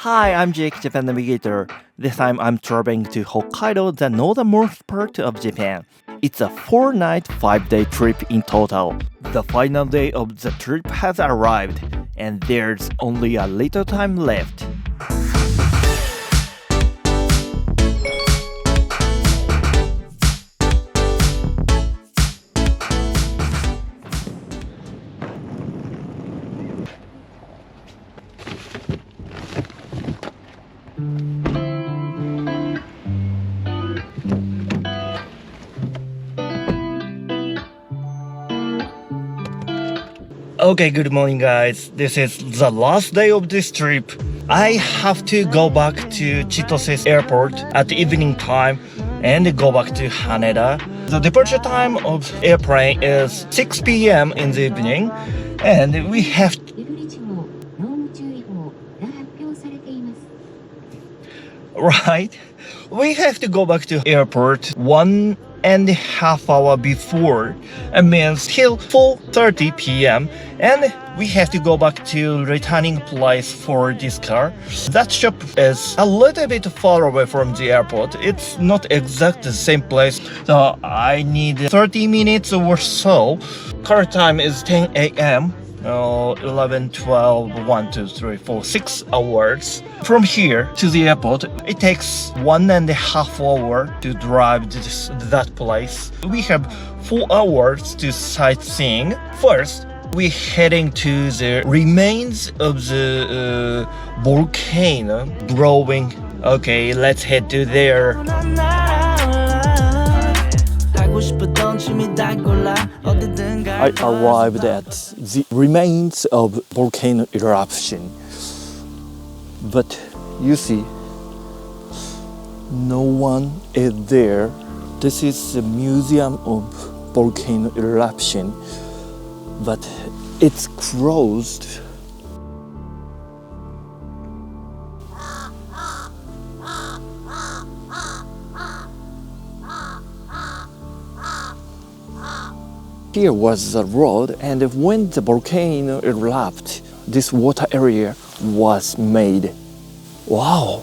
Hi, I'm Jake, Japan Navigator. This time I'm traveling to Hokkaido, the northernmost part of Japan. It's a 4-night, 5-day trip in total. The final day of the trip has arrived, and there's only a little time left. Okay, good morning guys. This is the last day of this trip. I have to go back to Chitose Airport at the evening time and go back to Haneda. The departure time of airplane is 6 p.m. in the evening, and we have we have to go back to airport 1.5 hours before. It means till 4:30 p.m. and we have to go back to returning place for this car. That shop is a little bit far away from the airport. It's not exactly the same place, so I need 30 minutes or so. Car time is 10 a.m. 11, 12, 1, 2, 3, 4, 6 hours. From here to the airport, it takes 1.5 hours to drive that place. We have 4 hours to sightseeing. First, we're heading to the remains of the volcano growing. Okay, let's head to there. I arrived at the remains of volcano eruption, but you see, no one is there. This is the museum of volcano eruption, but it's closed. Here was the road, and when the volcano erupted, this water area was made. Wow!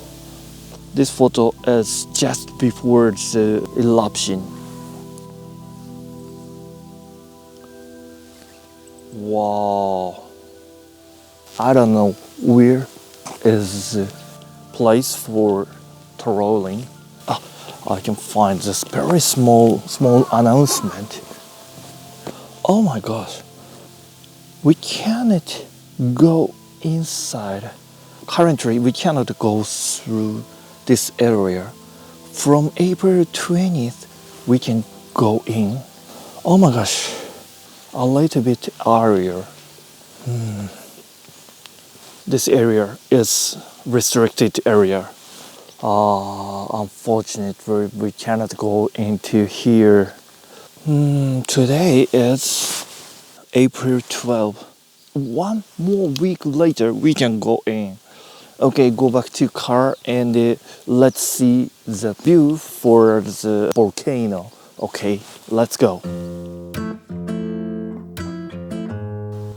This photo is just before the eruption. Wow! I don't know where is the place for trolling. I can find this very small announcement. Oh my gosh, we cannot go inside. Currently, we cannot go through this area. From April 20th, we can go in. Oh my gosh, a little bit earlier. This area is restricted area. Unfortunately, we cannot go into here. Today is April 12th. 1 more week later, we can go in. Okay, go back to car and let's see the view for the volcano. Okay, let's go.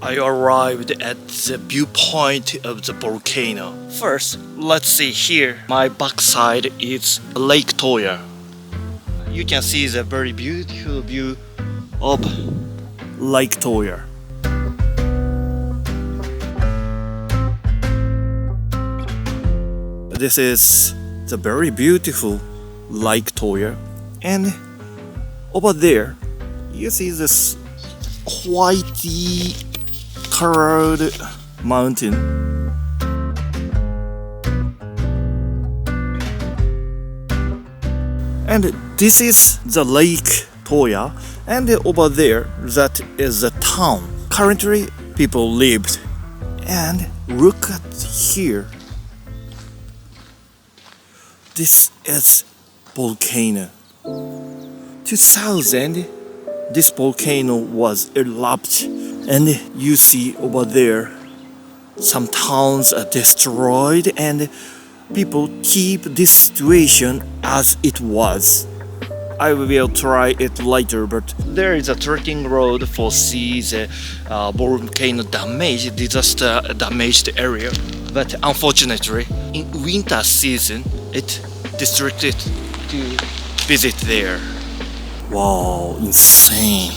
I arrived at the viewpoint of the volcano. First, let's see here. My backside is Lake Toya. You can see the very beautiful view of Lake Toya. This is the very beautiful Lake Toya, and over there you see this whitey colored mountain. And this is the Lake Toya, and over there, that is the town. Currently, people lived. And look at here. This is volcano. 2000, this volcano was erupted, and you see over there, some towns are destroyed, and people keep this situation as it was. I will try it later, but there is a trekking road for see the volcano damage, disaster damaged area. But unfortunately, in winter season, it restricted to visit there. Wow, insane.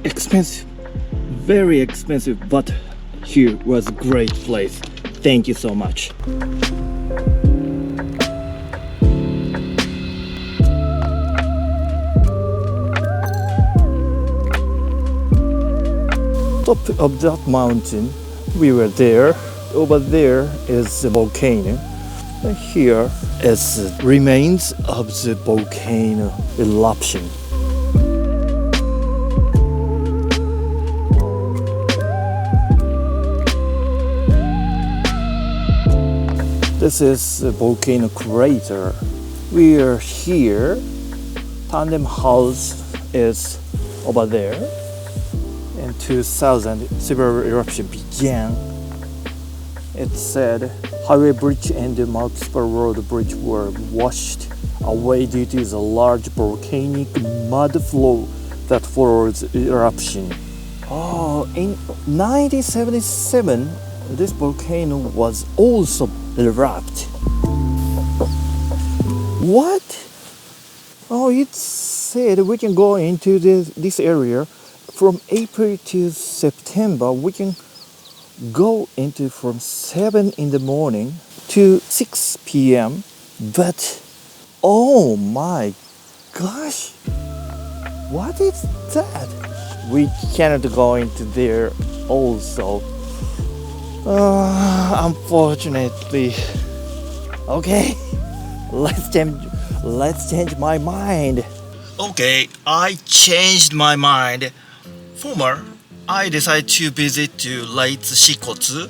Expensive, very expensive, but here was a great place. Thank you so much. Top of that mountain, we were there. Over there is the volcano. And here is the remains of the volcano eruption. This is the Volcano Crater. We are here. Tandem House is over there. In 2000, severe eruption began. It said highway bridge and the Marksburg Road Bridge were washed away due to the large volcanic mud flow that follows eruption. In 1977, this volcano was also erupted. What? It said we can go into this area from April to September. We can go into from 7 in the morning to 6 p.m. But oh my gosh, what is that? We cannot go into there also. Unfortunately. Okay, let's change my mind. Okay, I changed my mind. I decided to visit to Lake Shikotsu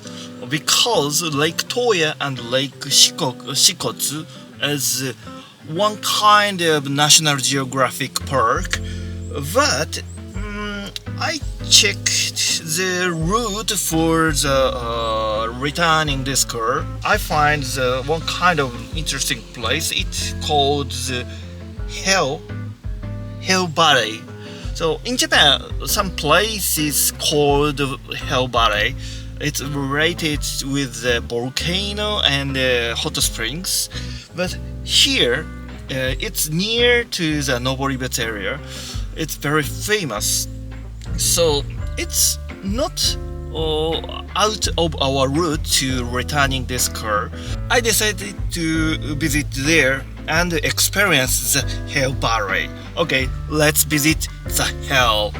because Lake Toya and Lake Shikotsu is one kind of National Geographic park, but I checked the route for the returning this car. I find the one kind of interesting place. It's called the Hell Valley. So in Japan, some place is called Hell Valley. It's related with the volcano and hot springs, but here it's near to the Noboribetsu area. It's very famous. So it's not out of our route to returning this car. I decided to visit there and experience the Hell Valley. Okay, let's visit the hell.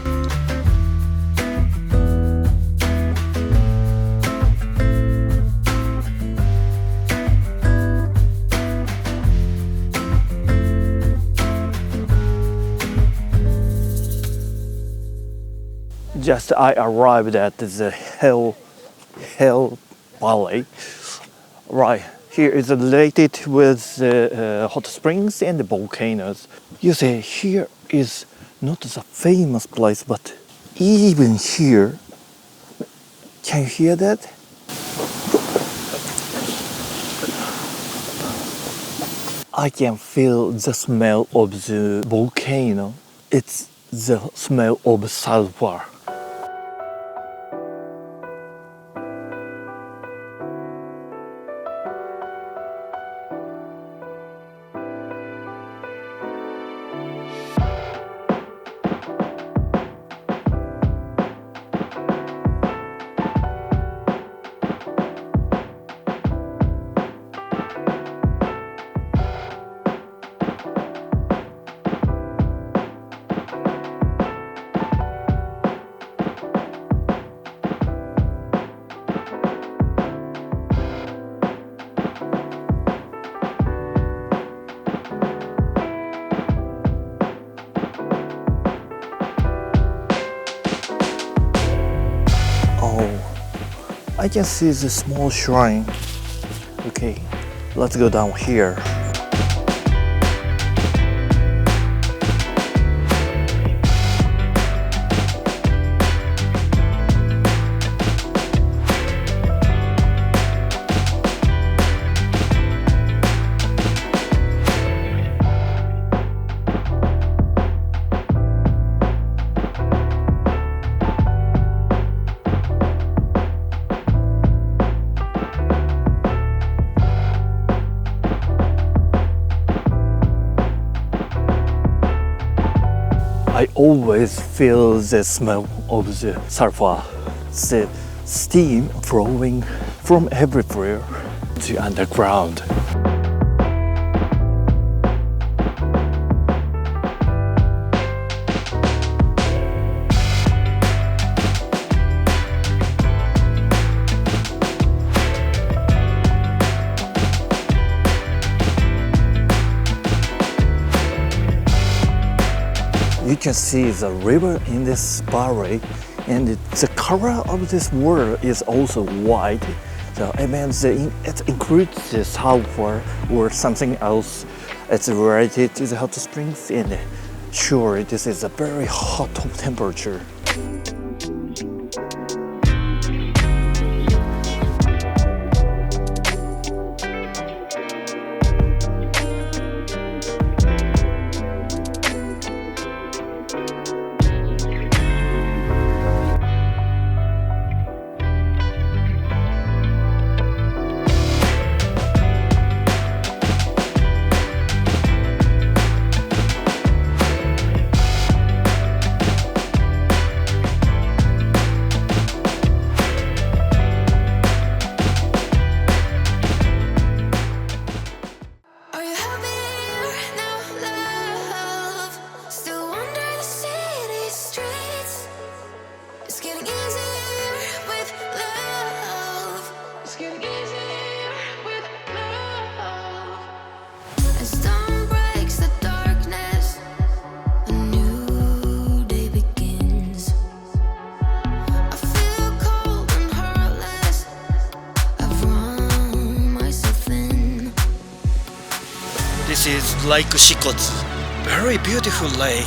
Just I arrived at the Hell Valley. Right, here is related with hot springs and the volcanoes. You say here is not the famous place, but even here, can you hear that? I can feel the smell of the volcano. It's the smell of sulfur. I can see the small shrine. Okay, Let's go down here. I always feel the smell of the sulfur, the steam flowing from everywhere to underground. You can see the river in this valley, and the color of this water is also white. So it means it includes the sulfur or something else. It's related to the hot springs, and sure, this is a very hot temperature. This is Lake Shikotsu, very beautiful lake.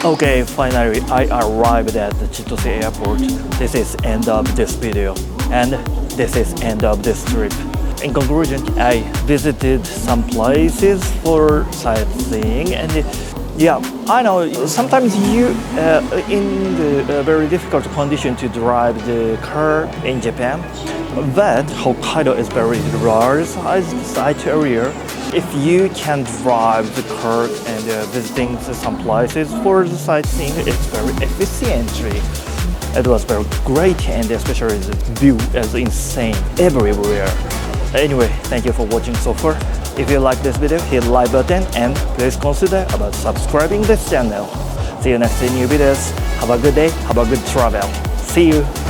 Okay, finally I arrived at the Chitose Airport. This is end of this video, and this is end of this trip. In conclusion, I visited some places for sightseeing, and yeah, I know sometimes you in the very difficult condition to drive the car in Japan, but Hokkaido is very large size area. If you can drive the car and visiting some places for the sightseeing, it's very efficiently. It was very great, and especially the view is insane everywhere. Anyway, thank you for watching so far. If you like this video, hit the like button and please consider about subscribing this channel. See you next in new videos. Have a good day, have a good travel. See you.